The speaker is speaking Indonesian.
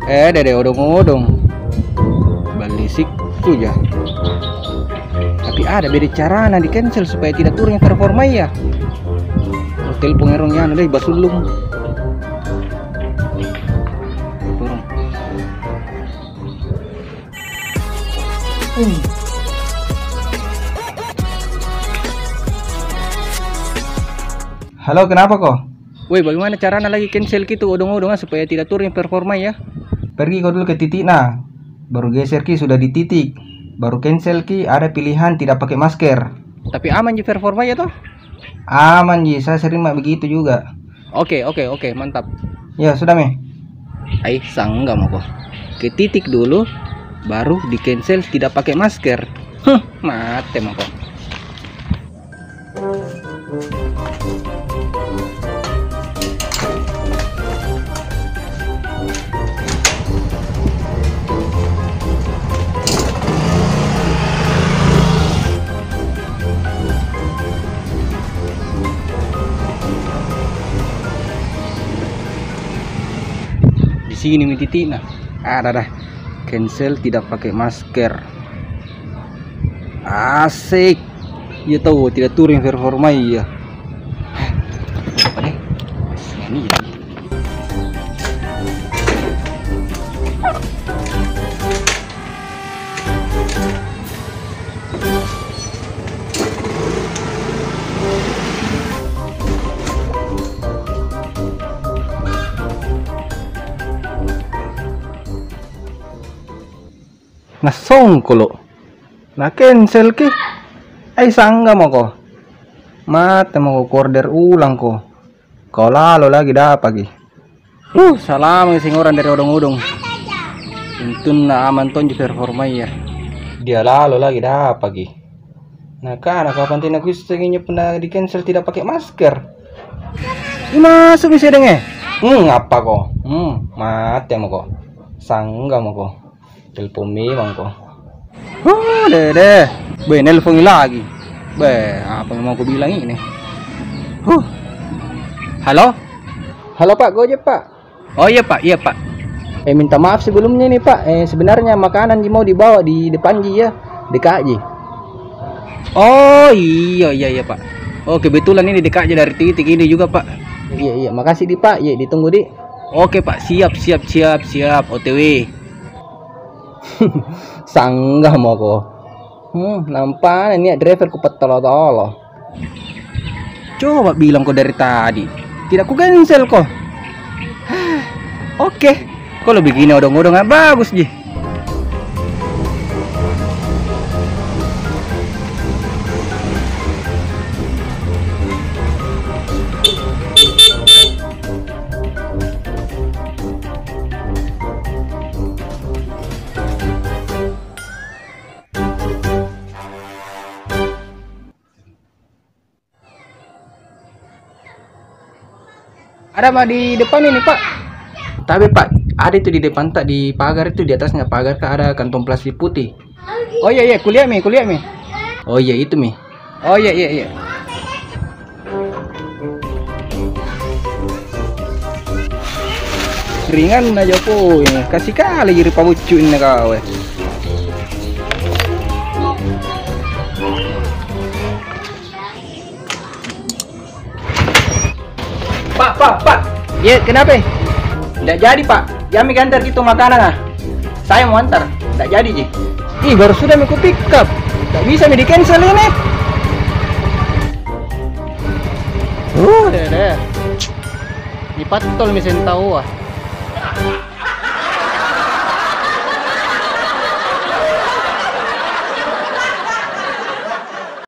Dede odong-odong balisik tuh ya. Tapi ada beda cara di cancel supaya tidak turun performa ya. Telepon erongnya deh basulung. Turun. Halo, kenapa kok? Woi, bagaimana caranya lagi cancel gitu odong-odongan supaya tidak turun performa ya? Pergi kau dulu ke titik nah. Baru geser ki sudah di titik. Baru cancel ki ada pilihan tidak pakai masker. Tapi aman ji performa ya toh? Aman ji, saya sering begitu juga. Oke, mantap. Ya sudah meh. Sanggam aku. Ke titik dulu, baru di cancel tidak pakai masker. Mate aku. Sini titik nah ada dah cancel tidak pakai masker. Asik ya, tahu tidak turun performa ya. Ini ya. Nasong kulo na cancel ki sangga mo ko mate mo ko order ulang ko kau lalo lagi dapat salam sing orang dari odong-odong untun na aman ton di performa ya dia lalo lagi dapat nah karena kapan tina gusto nya pernah di cancel tidak pakai masker masuk bisa denge apa ko mate mo ko sangga mo ko telepon memang kok. Dede, nelpon lagi. Apa yang mau aku bilang ini? Halo? Halo Pak, Gojek Pak. Oh iya Pak, minta maaf sebelumnya nih Pak. Sebenarnya makanan mau dibawa di depan Ji ya, DKJ. Oh iya Pak. Oh kebetulan ini DKJ dari titik ini juga Pak. Iya, makasih di Pak. Iya, ditunggu di. Oke Pak, siap. OTW. Sanggah mau ko nampak ini driver ku petolo-tolo. Coba bilang kok dari tadi tidak ku cancel kok. Oke, kalau begini odong-odong bagus ji. Ada Pak di depan ini Pak. Tapi Pak, ada itu di depan tak di pagar itu, di atasnya pagar kan ada kantong plastik putih. Oh iya kuliah mi. Oh iya itu mi. Oh iya. Ringan aja po ini. Kasih kali jadi pabucuin kau. Pak. Ya, kenapa? Nggak jadi, Pak. Jami gantar gitu makanan Saya mau antar. Nggak jadi, Ji. Baru sudah aku pick up. Nggak bisa di cancel ini. Deh. Di patol misen tahu